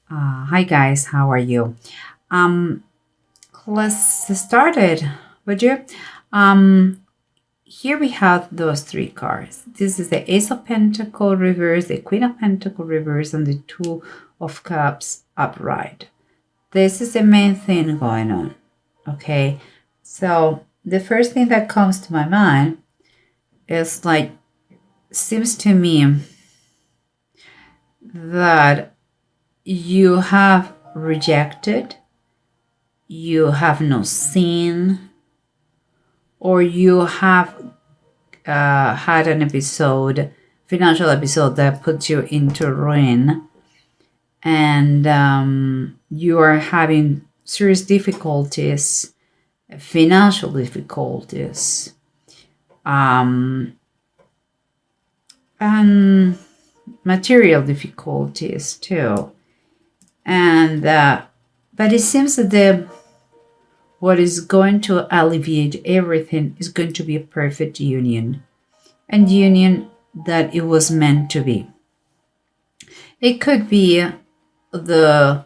Hi guys, how are you? Um, let's start it, would you? Um, Here we have those three cards. This is the Ace of Pentacle reverse, the Queen of Pentacle reverse, and the Two of Cups upright. This is the main thing going on. Okay, so the first thing that comes to my mind is like, seems to me that you have rejected, you have no seen, or you have had an episode, financial episode that puts you into ruin, and you are having serious difficulties, financial difficulties, um, and material difficulties too. And but it seems that the what is going to alleviate everything is going to be a perfect union, and union that it was meant to be. It could be the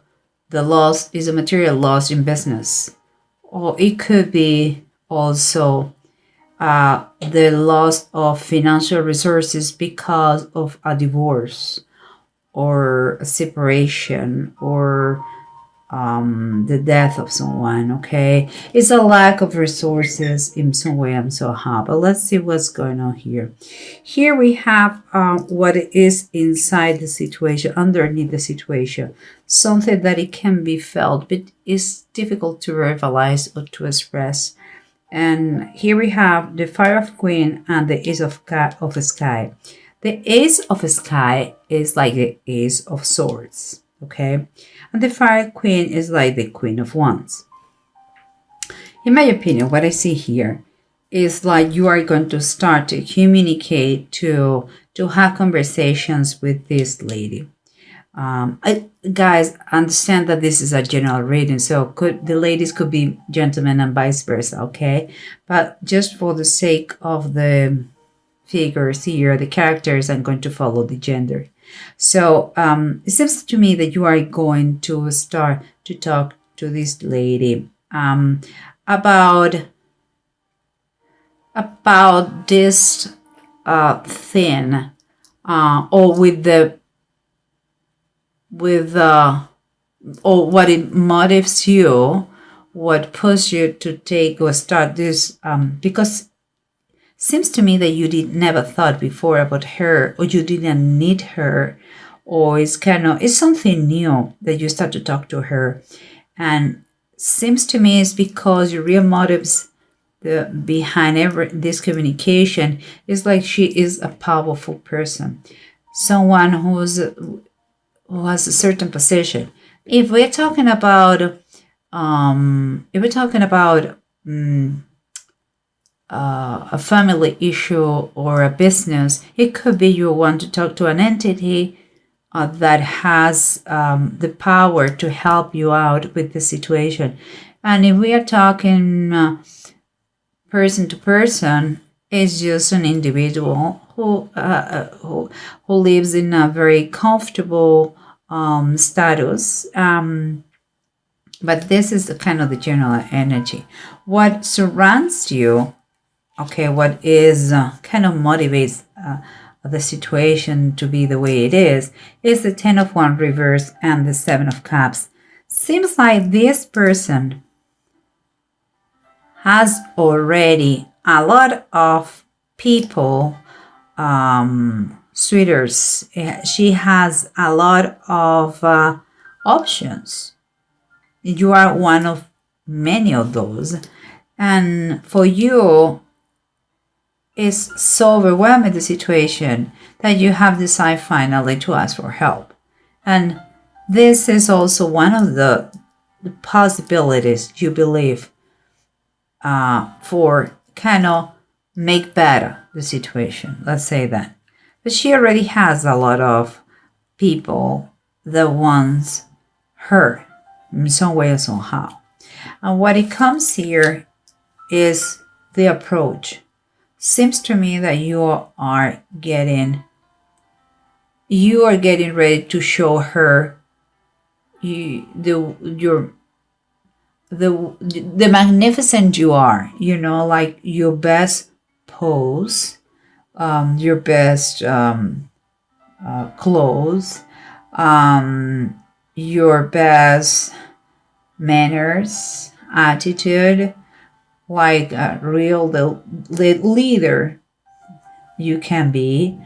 loss is a material loss in business, or it could be also the loss of financial resources because of a divorce or a separation or the death of someone. Okay, it's a lack of resources in some way and somehow. But let's see what's going on here. Here we have what is inside the situation, underneath the situation, something that it can be felt, but is difficult to verbalize or to express. And here we have the Fire of Queen and the Ace of Sky. The Ace of Sky is like the Ace of Swords. Okay, and the Fire Queen is like the Queen of Wands. In my opinion, what I see here is like you are going to start to communicate, to have conversations with this lady. Guys, understand that this is a general reading, so the ladies could be gentlemen and vice versa, okay? But just for the sake of the figures here, the characters, I'm going to follow the gender. So it seems to me that you are going to start to talk to this lady about this thing, or or what it motivates you, what pushes you to take or start this, because seems to me that you did never thought before about her, or you didn't need her, or it's something new that you start to talk to her. And seems to me it's because your real motives behind this communication is like she is a powerful person, someone who has a certain position. If we're talking about a family issue or a business, it could be you want to talk to an entity that has the power to help you out with the situation. And if we are talking person to person, it's just an individual who lives in a very comfortable status. But this is kind of the general energy. What surrounds you, okay, what is kind of motivates the situation to be the way it is the Ten of Wands reverse and the Seven of Cups. Seems like this person has already a lot of people, suitors. She has a lot of options. You are one of many of those. And for you, it's so overwhelming the situation that you have decided finally to ask for help. And this is also one of the possibilities you believe for kind of make better the situation. Let's say that. But she already has a lot of people that wants her in some way or somehow. And what it comes here is the approach. Seems to me that you are getting ready to show her the magnificent you are, like your best pose, your best clothes, your best manners, attitude, like a real leader you can be.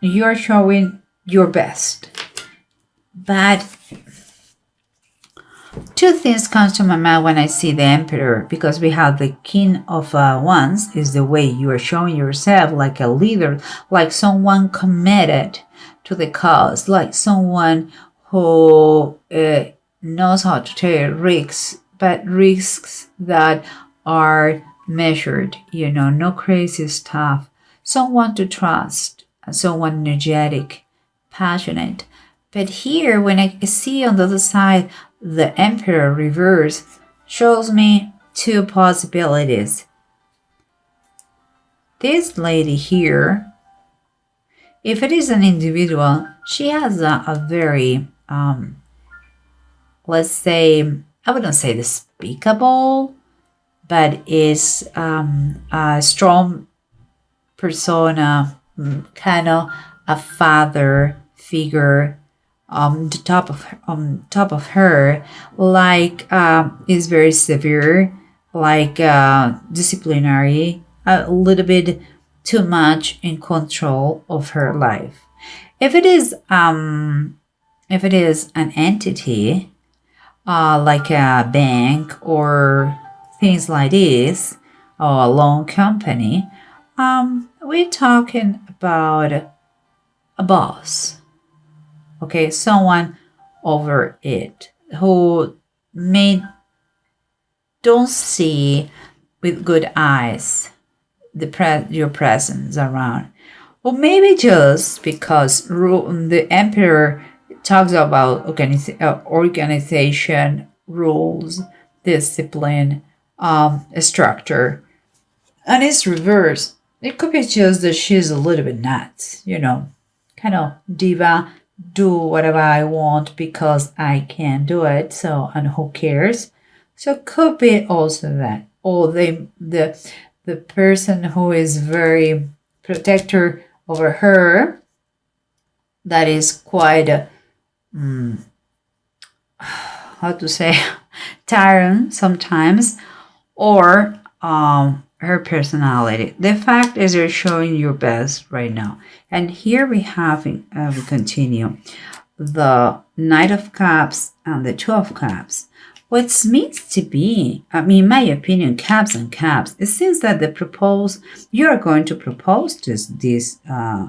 You're showing your best. But two things comes to my mind when I see the emperor, because we have the king of wands is the way you are showing yourself, like a leader, like someone committed to the cause, like someone who knows how to take risks, but risks that are measured, no crazy stuff. Someone to trust, someone energetic, passionate. But here, when I see on the other side the Emperor reverse, shows me two possibilities. This lady here, if it is an individual, she has a very, let's say, I wouldn't say despicable, but is a strong persona, kind of a father figure. The top of her, like is very severe, like disciplinary, a little bit too much in control of her life. If it is an entity, like a bank or things like this, or a loan company, we're talking about a boss. Okay, someone over it who don't see with good eyes your presence around, or maybe just because the emperor talks about organization, rules, discipline, structure, and it's reverse. It could be just that she's a little bit nuts, kind of diva, do whatever I want because I can do it. So, and who cares? So it could be also that, or the person who is very protector over her, that is quite how to say, tyrant sometimes, or her personality. The fact is you're showing your best right now. And here we continue the Knight of Cups and the Two of Cups. What means to be, in my opinion, cups and cups, it seems that you are going to propose to this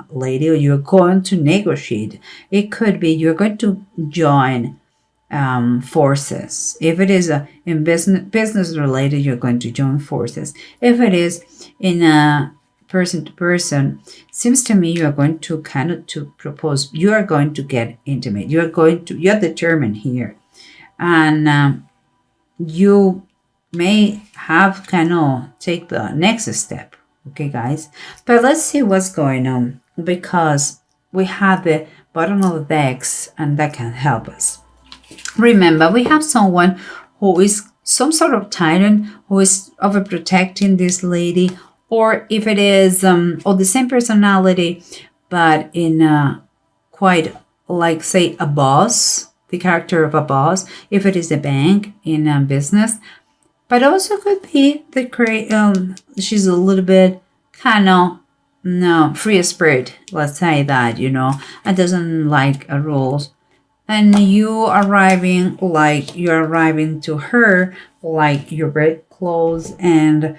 lady, or you're going to negotiate. It could be you're going to join forces. If it is in business related, you're going to join forces. If it is in a person to person, seems to me you are going to to propose. You are going to get intimate. You're determined here, and you may have take the next step. Okay, guys, but let's see what's going on, because we have the bottom of the decks, and that can help us. Remember, we have someone who is some sort of tyrant, who is overprotecting this lady, or if it is or the same personality, but in quite like, say, a boss, the character of a boss, if it is a bank in a business, but also could be she's a little bit free spirit, let's say that, and doesn't like rules. And you're arriving to her like your red clothes and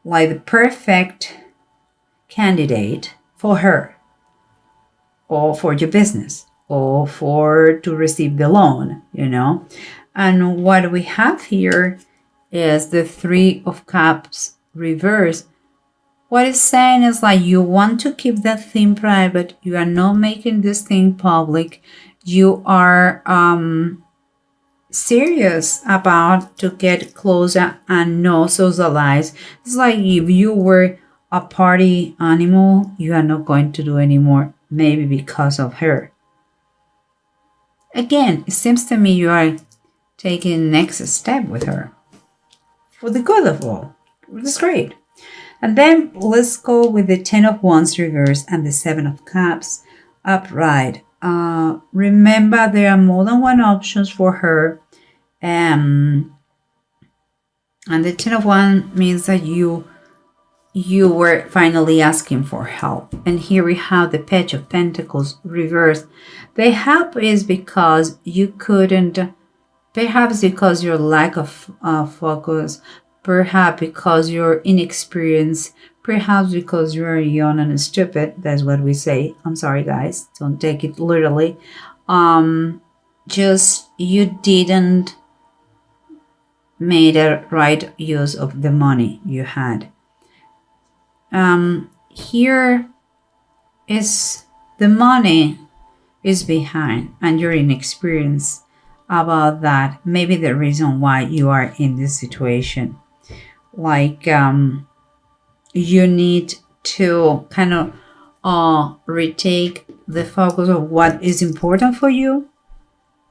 like the perfect candidate for her, or for your business, or to receive the loan, And what we have here is the Three of Cups reverse. What it's saying is like you want to keep that thing private. You are not making this thing public. You are serious about to get closer and not socialize. It's like if you were a party animal, you are not going to do anymore, maybe because of her. again, it seems to me you are taking next step with her for the good of all. That's great. And then let's go with the 10 of Wands reverse and the 7 of Cups upright. Remember, there are more than one options for her. And the 10 of Wands means that you were finally asking for help. And here we have the Page of Pentacles reversed. The help is because you couldn't, perhaps because your lack of focus, perhaps because you're inexperienced, perhaps because you're young and stupid. That's what we say. I'm sorry, guys. Don't take it literally. Just you didn't made a right use of the money you had. Here is the money is behind and you're inexperienced about that. Maybe the reason why you are in this situation. Like you need to kind of retake the focus of what is important for you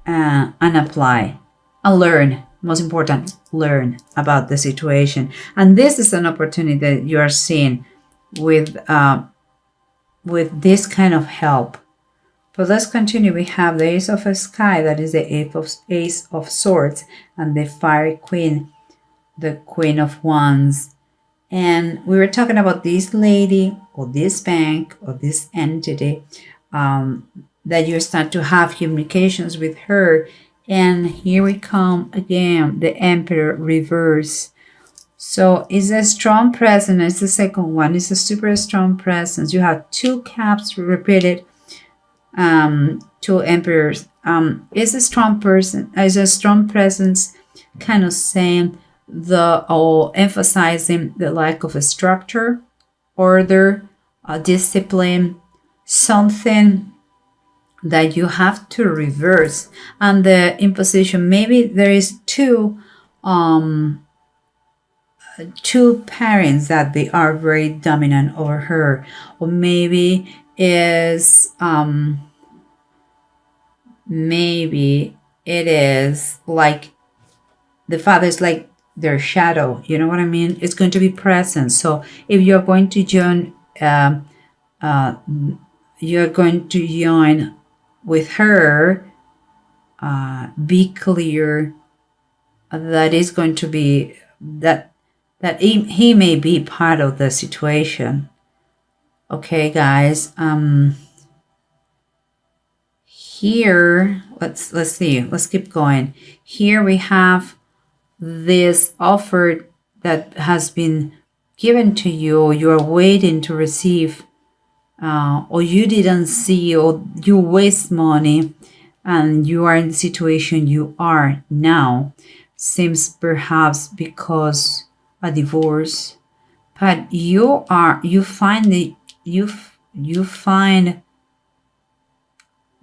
and apply and learn. Most important, learn about the situation. And this is an opportunity that you are seeing with this kind of help. But let's continue. We have the Ace of Sky, that is the Ace of Swords, and the Fire Queen, the Queen of Wands. And we were talking about this lady or this bank or this entity that you start to have communications with her. And here we come again, the Emperor reverse. So it's a strong presence. It's the second one. It's a super strong presence. You have 2 caps repeated, 2 emperors. It's a strong person. It's a strong presence, kind of saying or emphasizing the lack of a structure, order, discipline, something that you have to reverse. And the imposition, maybe there is two parents that they are very dominant over her, or maybe is maybe it is like the father is like their shadow, you know what I mean? It's going to be present. So if you're going to join with her, be clear that is going to be that he may be part of the situation. Okay, guys. Here, let's see. Let's keep going. Here we have this offer that has been given to you. You are waiting to receive, or you didn't see, or you waste money, and you are in the situation you are now. Seems perhaps because a divorce, but you find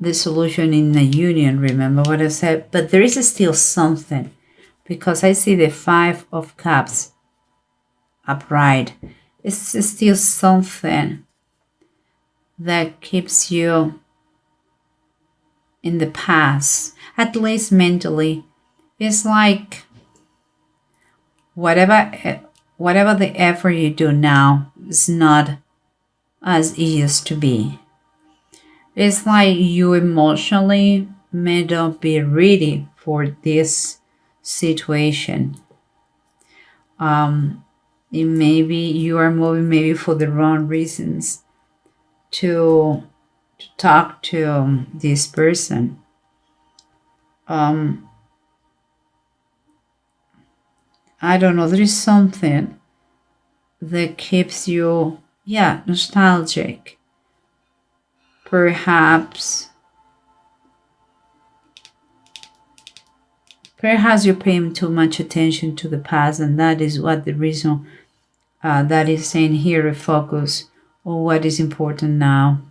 the solution in a union. Remember what I said? But there is still something, because I see the 5 of Cups upright. It's still something that keeps you in the past, at least mentally. It's like whatever the effort you do now is not as it used to be. It's like you emotionally may not be ready for this situation. Maybe you are moving maybe for the wrong reasons to talk to this person. I don't know, there is something that keeps you, nostalgic. Perhaps you're paying too much attention to the past, and that is what the reason that is saying here, a focus on what is important now.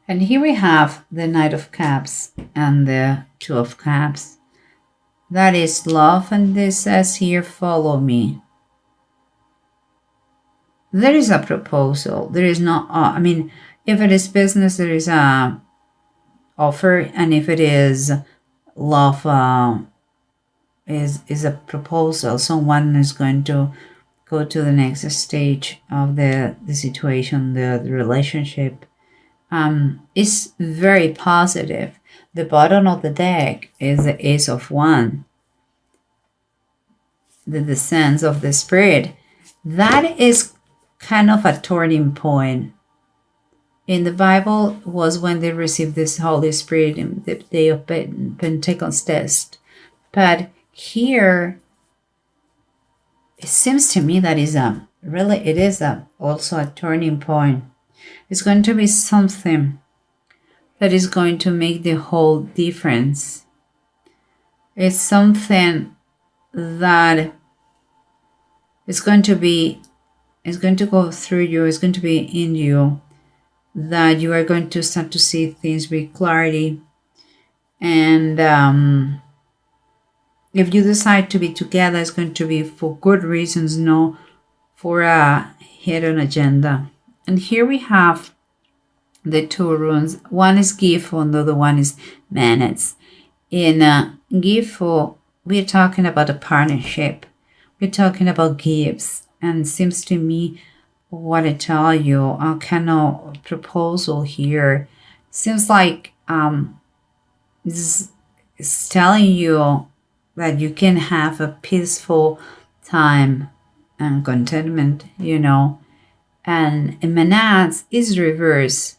And here we have the Knight of Cups and the 2 of Cups. That is love, and this says here, follow me. There is a proposal. There is not, if it is business, there is a offer, and if it is love, is a proposal, someone is going to go to the next stage of the situation, the relationship, is very positive. The bottom of the deck is the Ace of Wands, the descent of the Spirit. That is kind of a turning point. In the Bible was when they received this Holy Spirit in the day of Pentecost. But here, it seems to me that it is also a turning point. It's going to be something that is going to make the whole difference. It's something that is going to go through you, it's going to be in you, that you are going to start to see things with clarity. And if you decide to be together, it's going to be for good reasons, no for a hidden agenda. And here we have the two runes. One is Gifu and the other one is Manets. In Gifu, we're talking about a partnership. We're talking about gifts. And it seems to me, what I tell you, a kind of proposal here seems like this is telling you that you can have a peaceful time and contentment, And Manats is reverse.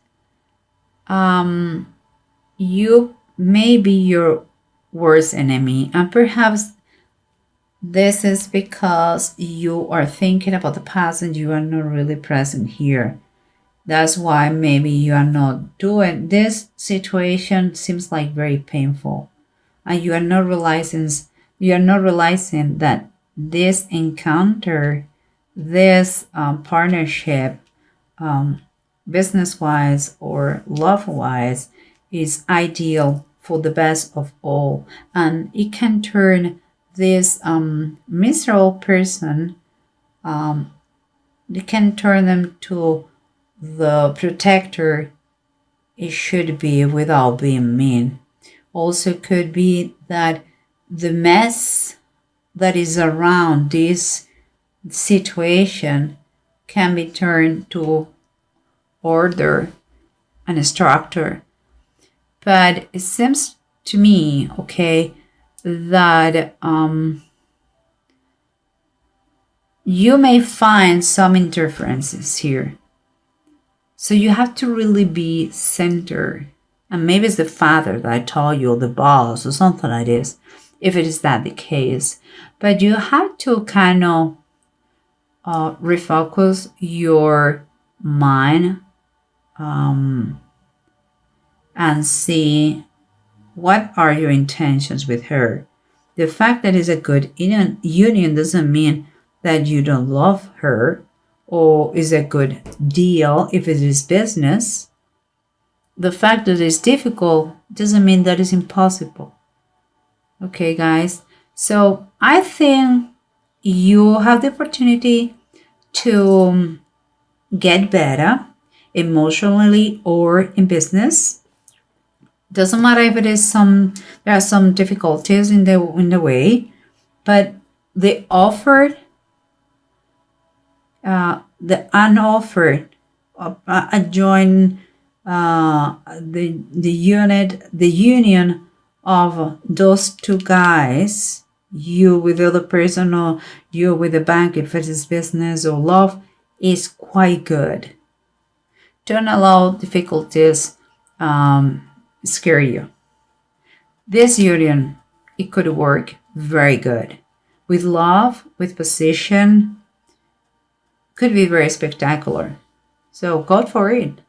You may be your worst enemy, and perhaps this is because you are thinking about the past and you are not really present here. That's why maybe you are not doing this. Situation seems like very painful, and you are not realizing that this encounter, this partnership, business-wise or love-wise, is ideal for the best of all, and it can turn this miserable person, it can turn them to the protector it should be without being mean. Also could be that the mess that is around this situation can be turned to order and structure. But it seems to me, okay, that you may find some interferences here. So you have to really be centered. And maybe it's the father that I told you, or the boss, or something like this, if it is that the case. But you have to kind of refocus your mind and see what are your intentions with her. The fact that it's a good union doesn't mean that you don't love her or is a good deal if it is business. The fact that it's difficult doesn't mean that it's impossible. Okay, guys. So I think you have the opportunity to get better emotionally or in business. Doesn't matter if it is there are some difficulties in the way, but the offered, the unoffered, the union of those two guys, you with the other person or you with the bank, if it is business or love, is quite good. Don't allow difficulties scare you. This union, it could work very good. With love, with position, could be very spectacular. So go for it.